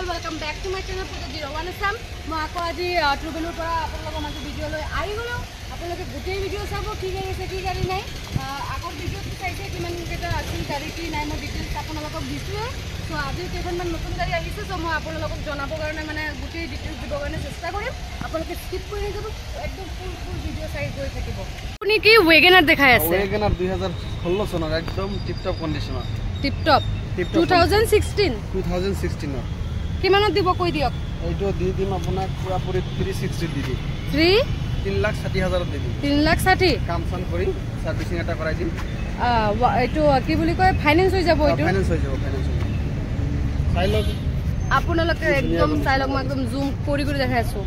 all welcome back to my channel Puja 01 Assam মই আকৌ আজি ট্ৰুবেলৰ পৰা আপোনালোকৰ মাজত ভিডিঅ' লৈ আহি গ'লো আপোনালোকে গোটেই ভিডিঅ' চাব কি গাড়ী আছে কি গাড়ী নাই আগৰ ভিডিঅ'টো চাইছে কিমান কেইটা আছিল গাড়ী কি নাই মই ডিটেইলছ আপোনালোকক দিছোঁৱে চ' আজি কেইখনমান নতুন গাড়ী আহিছে চ' মই আপোনালোকক জনাবৰ কাৰণে মানে গোটেই ডিটেইলছ দিবৰ কাৰণে চেষ্টা কৰিম আপোনালোকে স্কিপ কৰি যাব একদম ফুল ভিডিঅ' চাই গৈ থাকিব আপুনি কি ৱেগনাৰ দেখাই আছে ৱেগনাৰ 2016 চনৰ একদম টিপটপ কণ্ডিচনৰ টিপটপ 2016 কিমানত দিব কৈ দিয়ক এইটো দি দিম আপোনাক পুৰা পুৰি 360 দি দিম 3,60,000 দি দিম 3,60,000 কাম চাম কৰি সাৰ্ভিসিং এটা কৰাই দিম এইটো কি বুলি কয় ফাইনান্স হৈ যাব এইটো ফাইনান্স হৈ যাব চাই লওক আপোনালোকে একদম চাই লওক মই একদম জুম কৰি কৰি দেখাই আছো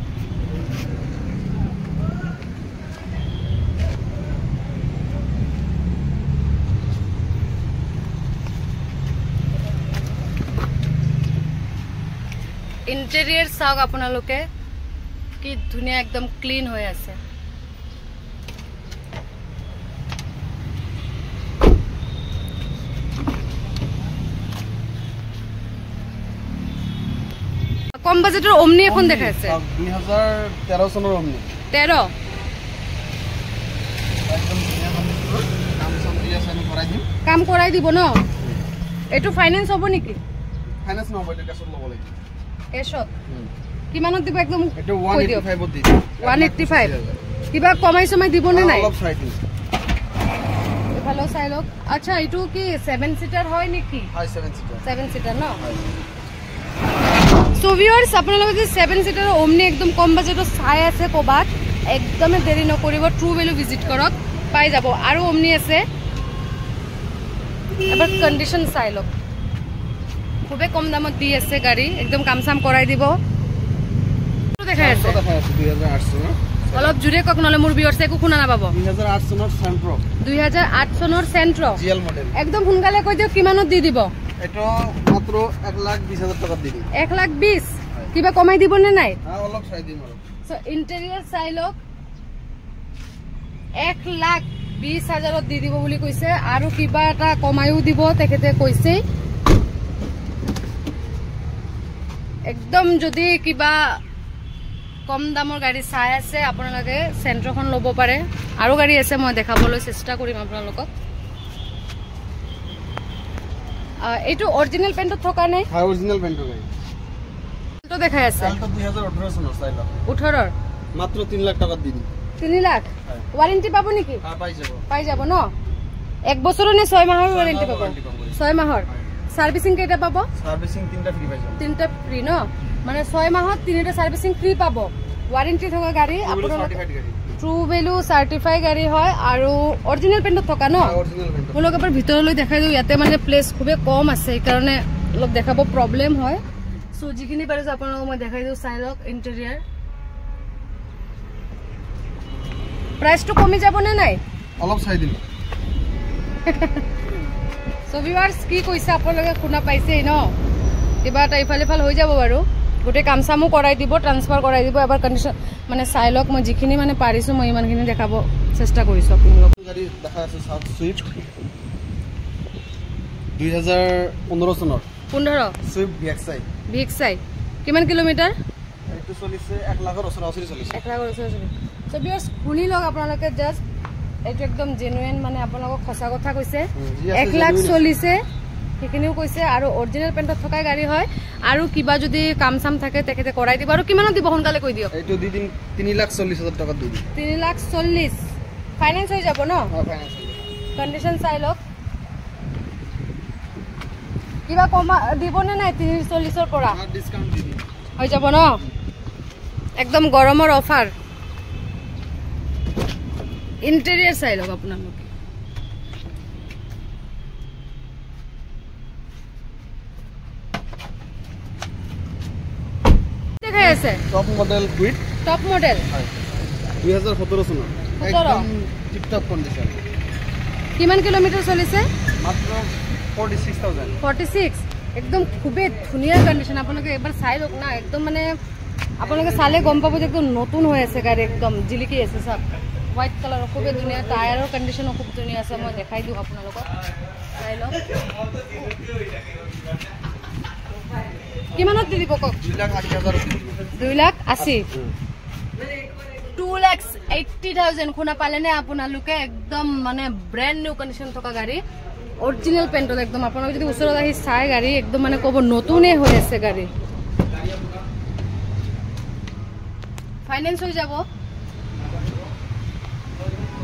इंटेरियर साग আপোনালোকে কি ধুনিয়া একদম ক্লিন হৈ আছে কম বাজেটৰ ওমনি এখন দেখাইছে 2013 চনৰ ওমনি 13 একদম ধুনিয়া কাম চাম দিয়া সানি কৰাই দিম কাম কৰাই দিব ন এটো ফাইনান্স হ'ব নেকি ফাইনান্স নহব এটা কেছত ল'ব লাগিব এশত কিমানত দিব একদম এটো 185 দি 185 কিবা কমাই সময় দিব নে নাই অলপ চাই দিম ভালো চাই লওক আচ্ছা এটো কি 7 সিটার হয় নেকি হয় 7 সিটার ন সো ভিউয়ার্স আপোনালোকে যে 7 সিটার ওমনি একদম কম বাজেটত চাই আছে কোবাত একদম দেৰি নকৰিব ট্ৰু ভ্যালু ভিজিট কৰক পাই যাব আৰু ওমনি আছে এবাৰ কন্ডিশন চাই লওক খুবে কম দামত দি আছে গাড়ী একদম কাম সাম কৰাই দিব দেখাই আছে 2008 চনৰ অলপ জুৰে কক নলে মোৰ ভিউয়াৰ্স একো শুনা না পাবো 2008 চনৰ সেন্ট্ৰো 2008 চনৰ সেন্ট্ৰো জিএল মডেল একদম সোনকালে কৈ দিও কিমানত দি দিব এটো মাত্ৰ 1,20,000 টাকা দি দিম 1,20,000 কিবা কমাই দিব নে নাই অলপ চাই দিম আৰু সো ইন্টেৰিয়ৰ চাই লওক 1,20,000 দি দিব বুলি কৈছে আৰু কিবা এটা কমাইও দিব তেখেতে কৈছে একদম যদি কিবা কম দামৰ গাড়ী চাই আছে আপোনালোকে সেন্ট্ৰোখন ল'ব পাৰে আৰু গাড়ী আছে মই দেখাবলৈ চেষ্টা কৰিম আপোনালোকক এইটো অৰিজিনাল পেইণ্টত থকা নাই হয় অৰিজিনাল পেইণ্টৰ গাড়ী তো দেখাই আছে আলটো 2018 চনৰ চাইল 18 মাত্ৰ 3 লাখ টাকা দি দিম 3 লাখ ওয়াৰেন্টি পাবো নেকি পাই যাব ন এক বছৰৰ নে 6 মাহৰ ওয়াৰেন্টি পাবো 6 মাহৰ সার্ভিসিং কেটা পাবো সার্ভিসিং 3টা ফ্রি পাই যাব 3টা ফ্রি ন মানে 6 মাহত 3টা সার্ভিসিং ফ্রি পাবো ওয়ারেন্টি থকা গাড়ী আপোনালোক ট্ৰু ভ্যালু সাৰ্টিফাই গাড়ী হয় আৰু অৰিজিনাল পেইণ্টত থকা ন অৰিজিনাল পেইণ্ট মই লগৰ ভিতৰলৈ দেখাই দিও ইয়াতে মানে প্লেস খুবে কম আছে কাৰণে অলপ দেখাব প্ৰবলেম হয় সো যিখিনি পাৰিছো আপোনালোক মই দেখাই দিও চাই লওক ইন্টেৰিয়ৰ প্ৰাইসটো কমি যাব নে নাই অলপ চাই দিম সো ভিউয়ার্স কি কইছে আপোনালোকে শুনা পাইছেই ন কিবা এটা ইফাল হৈ যাব বাৰু গোটে কাম সামু কৰাই দিব ট্ৰান্সফাৰ কৰাই দিব এবাৰ কন্ডিশন মানে চাই লওক মই যিখিনি মানে পাৰিছো মই ইমানখিনি দেখাব চেষ্টা কৰিছো আপোনালোক গাড়ী দেখা আছে সাউথ সুইফট 2015 চনৰ 15 সুইফট ভিএক্সআই কিমান কিলোমিটাৰ এইটো চলিছে 1,80,000 চলিছে 1,80,000 সো ভিউয়ার্স শুনি লওক আপোনালোকে জাস্ট এইটো একদম জেনুইন মানে আপোনালোকক খসা কথা কৈছে 1,00,000 চলিছে সেইখিনিও কৈছে আৰু অৰিজিনাল পেইণ্টত থকা গাড়ী হয় আৰু কিবা যদি কাম সাম থাকে তেখেতে কৰাই দিব আৰু কিমানত দিব সোনকালে কৈ দিয়ক এইটো দি দিম 3,40,000 টাকা দি দিম 3,40,000 ফাইনান্স হৈ যাব ন ফাইনান্স কন্ডিশন চাই লওক কিবা কমা দিব নে নাই 3,40,000 ৰ পৰা ডিসকাউন্ট দি দিম হৈ যাব ন একদম গৰমৰ অফাৰ ইন্টেরিয়র চাই লওক আপোনালোকে দেখাই আছে top model quite top model 2017 চনৰ একদম টিপটপ কন্ডিশন কিমান কিলোমিটাৰ চলিছে মাত্ৰ 46,000 একদম খুবে ধুনিয়া কন্ডিশন আপোনালোকে এবাৰ চাই লওক না একদম মানে আপোনালোকে চালে গম পাব যে একদম নতুন হৈ আছে গাড়ী একদম জিলিকি আছে সব হোয়াইট কালার খুবই ধুনিয়া টায়াৰৰ কন্ডিশন খুব ধুনিয়া আছে মই দেখাই দিও আপোনালোকক চাই লওক কিমানত দি দিব কক 2,80,000 2,80,000 2,80,000 শুনা পালে নে আপোনালোকে একদম মানে ব্র্যান্ড নিউ কন্ডিশন থকা গাড়ী অরিজিনাল পেন্টত একদম আপোনালোকে যদি ওচৰত আহি চাই গাড়ী একদম মানে ক'ব নতুনে হৈ আছে গাড়ী ফাইনান্স হৈ যাব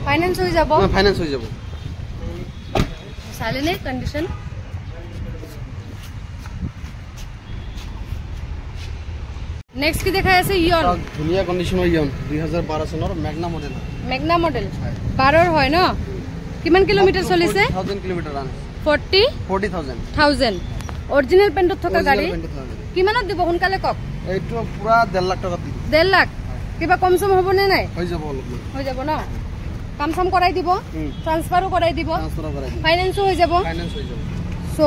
ফাইনান্স হৈ যাব চালে নে কন্ডিশন নেক্সট কি দেখা আছে ইয়ন ধুনিয়া কন্ডিশনৰ ইয়ন 2012 চনৰ মেগনা মডেল 12 হয় ন কিমান কিলোমিটাৰ চলিছে 1000 কিলোমিটাৰ ৰান 40,000 অৰিজিনাল পেন্টত থকা গাড়ী কিমানত দিব সোনকালে কক এইটো পুৰা 1.5 লাখ টকা দিব 1.5 লাখ কিবা কম সম হ'ব নে নাই হৈ যাব ন কাম সাম কৰাই দিব ট্ৰান্সফাৰো কৰাই দিব ফাইনান্সও হৈ যাব সো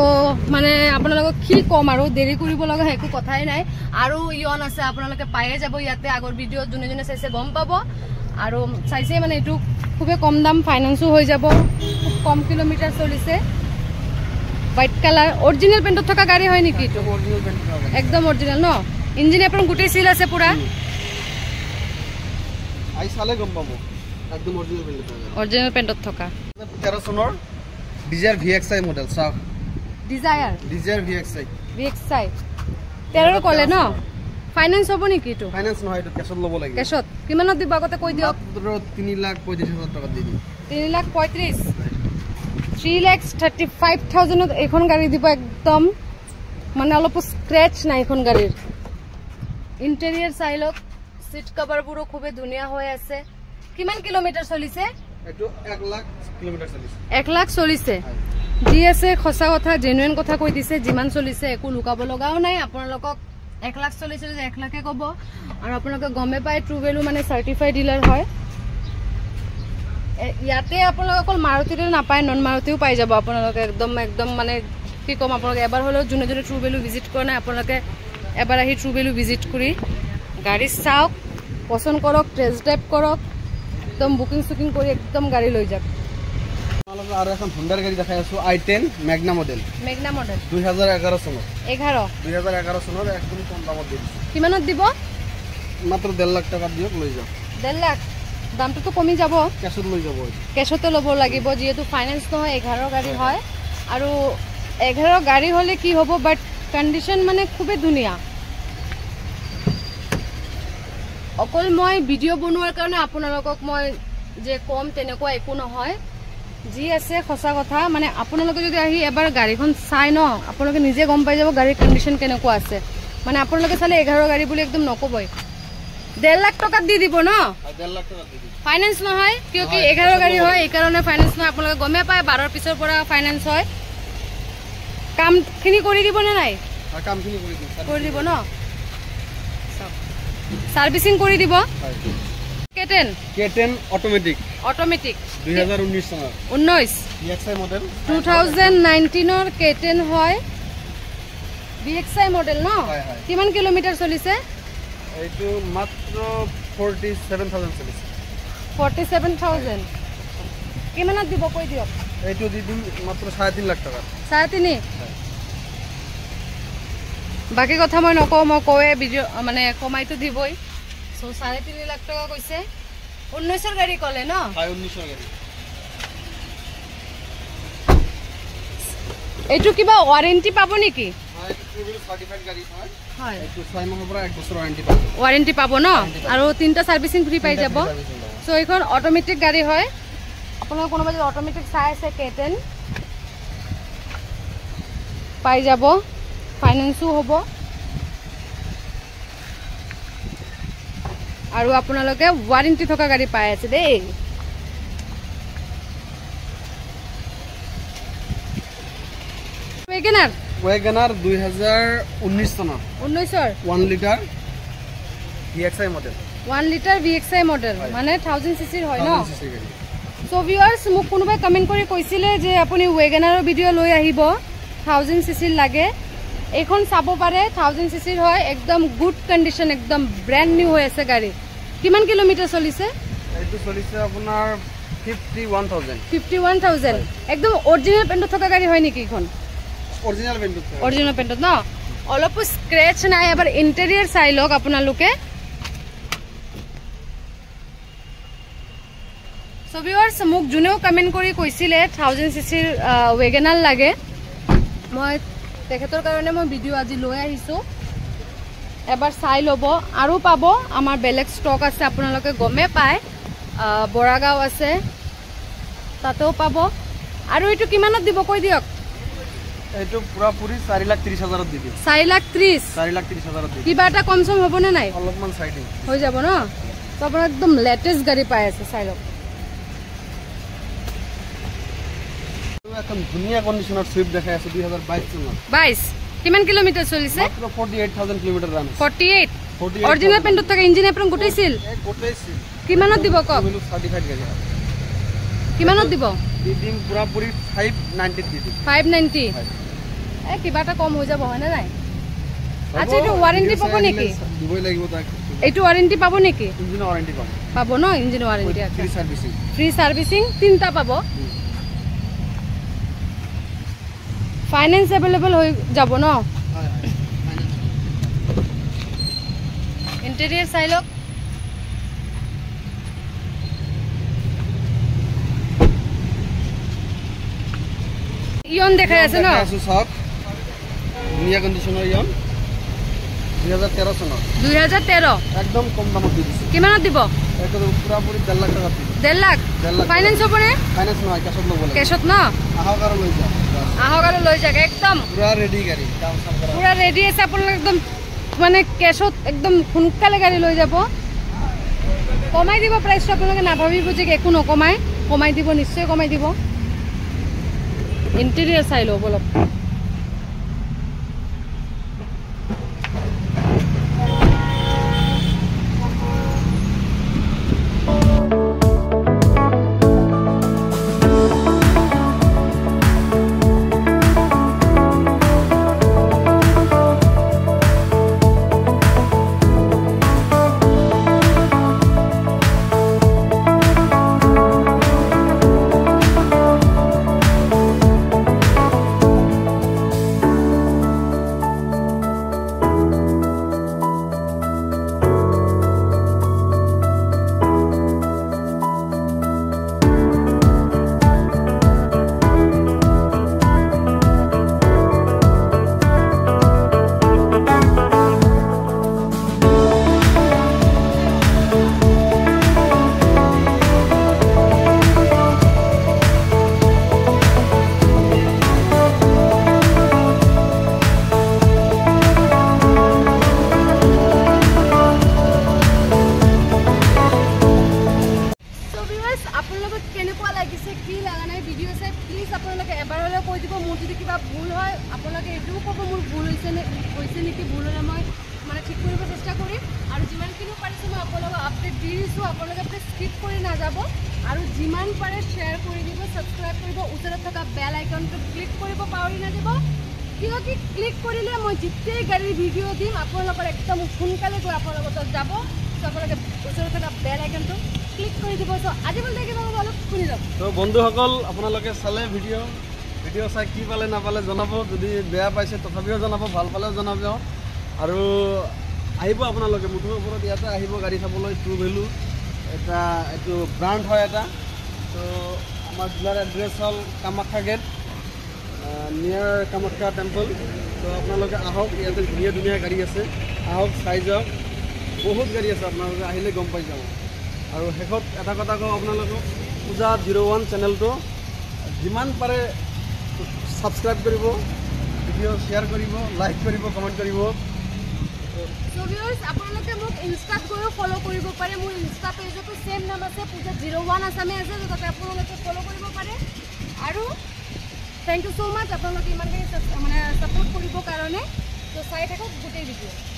মানে আপোনালোকক কি কম আৰু দেৰি কৰিব লগা একো কথাই নাই আৰু ইয়ন আছে আপোনালোকে পায়ে যাব ইয়াতে আগৰ ভিডিঅ' যোনে যোনে চাইছে গম পাব আৰু চাইছে মানে এইটো খুবেই কম দাম ফাইনান্সও হৈ যাব খুব কম কিলোমিটাৰ চলিছে হোৱাইট কালাৰ অৰিজিনাল পেন্টত থকা গাড়ী হয় নেকি এইটো একদম অৰিজিনাল ন ইঞ্জিন এপ্ৰন গোটেই সিল আছে পুৰা আই সালে গম পাব একদম অৰিজিনাল পেন্টত থকা 13 চনৰ ডিজায়াৰ VXI মডেল চাওক ডিজায়াৰ VXI 13 কলে ন ফাইনান্স হ'ব নেকি এইটো ফাইনান্স নহয় এইটো কেছত ল'ব লাগিব কেছত কিমানত দিব আগতে কৈ দিয়ক 3,35,000 টকা দি দিম 3,35,000 3,35,000 এখন গাড়ী দিব একদম মানে অলপ স্ক্ৰেচ নাই এখন গাড়ীৰ ইন্টেৰিয়ৰ চাইলক সিট কভাৰবোৰো খুবেই ধুনীয়া হৈ আছে কিমান কিলোমিটাৰ চলিছে এইটো 1 লাখ কিলোমিটাৰ চলিছে 1 লাখ চলিছে জি আছে খসা কথা জেনুইন কথা কৈ দিছে যিমান চলিছে একো লুকাব লগাও নাই আপোনালোকক 1 লাখ চলিছে 1 লাখে ক'ব আৰু আপোনালোকে গমে পায় ট্ৰু ভেলু মানে চাৰ্টিফাইড ডিলাৰ হয় ইয়াতে আপোনালোক অকল মাৰুতিৰে নাপায় নন মাৰুতিও পাই যাব আপোনালোকে একদম মানে কি কম আপোনালোকে এবাৰ হলেও যোনে যোনে ট্ৰু ভেলু ভিজিট কৰা নাই আপোনালোকে এবাৰ আহি ট্ৰু ভেলু ভিজিট কৰি গাড়ী চাওক পছন্দ কৰক টেষ্ট ড্ৰাইভ কৰক একদম বুকিং সুকিং কৰি একদম গাড়ী লৈ যাওক আপোনালোকে আৰু এখন হুন্ডাৰ গাড়ী দেখাই আছো i10 মেগনা মডেল 2011 চনৰ 2011 চনৰ একদম কম দামত দিছে কিমানত দিব মাত্ৰ 1.5 লাখ টকা দিয়ক লৈ যাওক 1.5 লাখ দামটো কমি যাব কেছত লৈ যাব কেছতে ল'ব লাগিব যেহেতু ফাইনান্স নহয় 11 গাড়ী হয় আৰু 11 গাড়ী হলে কি হ'ব বাট কন্ডিশন মানে খুবেই ধুনীয়া অকল মই ভিডিঅ' বনোৱাৰ কাৰণে আপোনালোকক মই যে কম তেনেকুৱা একো নহয় যি আছে খসা কথা মানে আপোনালোকে যদি আহি এবাৰ গাড়ীখন চাই ন আপোনালোকে নিজে গম পাই যাব গাড়ীৰ কন্ডিশন কেনেকুৱা আছে মানে আপোনালোকে চালে 11 গাড়ী বুলি একদম নকবই 1.5 লাখ টকা দি দিব ন 1.5 লাখ টকা দি দিব ফাইনান্স নহয় কিয় কি 11 গাড়ী হয় এই কাৰণে ফাইনান্স নহয় আপোনালোকে গমে পায় 12 পিছৰ পৰা ফাইনান্স হয় কামখিনি কৰি দিব নে নাই কামখিনি কৰি দিব ন সাৰ্ভিসিং কৰি দিব K10 অটোমেটিক 2019 চনৰ 19 VXI মডেল 2019 ৰ K10 হয় VXI মডেল ন কিমান কিলোমিটাৰ চলিছে এইটো মাত্ৰ 47,000 চলিছে 47,000 কিমানত দিব কৈ দিয়ক এইটো দি দিম মাত্ৰ 3.5 লাখ টকা 3.5 বাকি কথা মই নকওঁ মই কয়ে ভিডিঅ' মানে কমাইতো দিবই সো 3.5 লাখ টকা কৈছে 19 ৰ গাড়ী কলে ন 19 ৰ গাড়ী এইটো কিবা ওয়াৰেন্টি পাব নেকি হয় এইটো সাৰ্টিফাইড গাড়ী হয় হয় এইটো 6 মাহৰ পৰা 1 বছৰ ওয়াৰেন্টি পাব ন আৰু 3টা সাৰ্ভিসিং ফ্ৰী পাই যাব সো এইখন অটোমেটিক গাড়ী হয় আপোনালোক কোনোবা যদি অটোমেটিক চাই আছে K10 পাই যাব ফাইনান্সও হ'ব আৰু আপোনালোকে ওয়াৰেন্টি থকা গাড়ী পাই আছে দেই ওয়েগনাৰ 2019 চনৰ 19 ৰ 1 litre VXI model 1 litre VXI model মানে 1000 cc হয় ন সো ভিউয়াৰ্স মোক কোনোবাই কমেন্ট কৰি কৈছিলে যে আপুনি ওয়েগনাৰৰ ভিডিঅ' লৈ আহিব 1000 cc লাগে এখন চাব পাৰে 1000 cc হয় একদম গুড কন্ডিশন একদম ব্ৰ্যান্ড নিউ হৈ আছে গাড়ী কিমান কিলোমিটাৰ চলিছে এইটো চলিছে আপোনাৰ 51,000 একদম অৰিজিনাল পেন্টত থকা গাড়ী হয় নেকি এখন অৰিজিনাল পেন্টত ন অলপো স্ক্ৰেচ নাই এবাৰ ইন্টেৰিয়ৰ চাই লওক আপোনালোকে সো ভিউয়াৰ্স মোক জুনেও কমেন্ট কৰি কৈছিলে 1000cc ওয়েগনাৰ লাগে মই তেখেতৰ কাৰণে মই ভিডিও আজি লৈ আহিছো এবাৰ চাই লব আৰু পাব আমাৰ বেলেগ ষ্টক আছে আপোনালোকে গমে পায় বৰাগাঁও আছে তাতেও পাব আৰু এটো কিমানত দিব কৈ দিয়ক এটো পুরা পুরি 4,30,000 দিবি 4,30,000 কিবা এটা কম সম হ'ব না নাই অলপমান সাইডিং হৈ যাব না তো আপোনাৰ একদম লেটেস্ট গাড়ী পাই আছে চাই লওক একদম ধুনিয়া কন্ডিশনার সুইফট দেখাই আছে 2022 চনত 22 কিমান কিলোমিটার চলিছে মাত্র 48000 কিলোমিটার রান 48 অরিজিনাল পেন্টত থাকে ইঞ্জিন এপ্রন গুটেছিল কিমানত দিব কক সার্টিফাইড গাড়ি কিমানত দিব দিদিম পুরা পুরি 590 দিদি 590 এ কিবা এটা কম হৈ যাব হয় না নাই আচ্ছা এটো ওয়ারেন্টি পাবো নেকি দিবই লাগিব তাক এটো ওয়ারেন্টি পাবো নেকি ইঞ্জিন ওয়ারেন্টি পাবো পাবো ন ইঞ্জিন ওয়ারেন্টি আছে ফ্রি সার্ভিসিং তিনটা পাবো ফাইনান্স अवेलेबल হৈ যাব ন ইন্টেরিয়র চাই লওক ইয়ন দেখাই আছে ন সব দুনিয়া কন্ডিশনার ইয়ন 2013 চনত 2013 একদম কম দামত দি দিছে কিমানত দিব একদম পুরা পুরি 1.5 লাখ টাকা দিব 1.5 লাখ ফাইনান্স হবনে ফাইনান্স নয় ক্যাশত লব লাগে ক্যাশত ন আহক আর লৈ যা আহক আর লৈ যাক একদম পুরা রেডি গাড়ি কাম সব করা পুরা রেডি আছে আপোনাক একদম মানে ক্যাশত একদম খুনকালে গাড়ি লৈ যাব কমাই দিব প্রাইসটো আপোনাক না ভাবিব যে একো নকমাই কমাই দিব নিশ্চয় কমাই দিব ইন্টেরিয়র চাই লও বলক কেনেকুৱা লাগিছে কি লাগা নাই ভিডিও চাই প্লিজ আপোনালোকে এবাৰ হলে কৈ দিব মোৰ যদি কিবা ভুল হয় আপোনালোকে এটোও ক'ব মোৰ ভুল হৈছে নেকি ভুল হলে মই মানে ঠিক কৰিব চেষ্টা কৰিম আৰু যিমানখিনি পাৰিছো মই আপোনালোকক আপডেট দি দিছোঁ আপোনালোকে প্লিজ স্কিপ কৰি নাযাব আৰু যিমান পাৰে শ্বেয়াৰ কৰি দিব ছাবস্ক্ৰাইব কৰিব ওচৰত থকা বেল আইকনটো ক্লিক কৰিব পাহৰি নাযাব কিয় কি ক্লিক কৰিলে মই যেতিয়াই গাড়ীৰ ভিডিও দিম আপোনালোকৰ একদম সোনকালে গৈ আপোনালোকৰ তাত যাব আপোনালোকে ওচৰত থকা বেল আইকনটো ক্লিক কৰি দিব সো আজি বলতে কি যাব অলপ শুনি লওক তো বন্ধুসকল আপোনালোকে চালে ভিডিও চাই কি পালে নাপালে জনাব যদি বেয়া পাইছে তথাপিও জনাব ভাল পালেও জনাব আৰু আহিব আপোনালোকে মুঠৰ ওপৰত ইয়াতে আহিব গাড়ী চাবলৈ ট্ৰু ভেলু এটা এইটো ব্ৰাণ্ড হয় এটা তো আমাৰ জিলাৰ এড্ৰেছ হ'ল কামাখ্যা গেট নিয়াৰ কামাখ্যা টেম্পল তো আপোনালোকে আহক ইয়াতে ধুনীয়া ধুনীয়া গাড়ী আছে আহক চাই যাওক বহুত গাড়ী আছে আপোনালোকে আহিলে গম পাই যাব আৰু শেষত এটা কথা কওঁ আপোনালোকক পূজা 01 চেনেলটো যিমান পাৰে সাবস্ক্ৰাইব কৰিব ভিডিও শেয়াৰ কৰিব লাইক কৰিব কমেণ্ট কৰিব সো ভিউয়াৰ্স আপোনালোকে মোক ইনষ্টাত গৈও ফলো কৰিব পাৰে মোৰ ইনষ্টা পেজতো সেম নাম আছে পূজা 01 আসামে আছে তাতে আপোনালোকে ফলো কৰিব পাৰে আৰু থ্যাংক ইউ সো মাচ আপোনালোকে ইমানখিনি মানে সাপোৰ্ট কৰিবৰ কাৰণে তো চাই থাকক গোটেই ভিডিও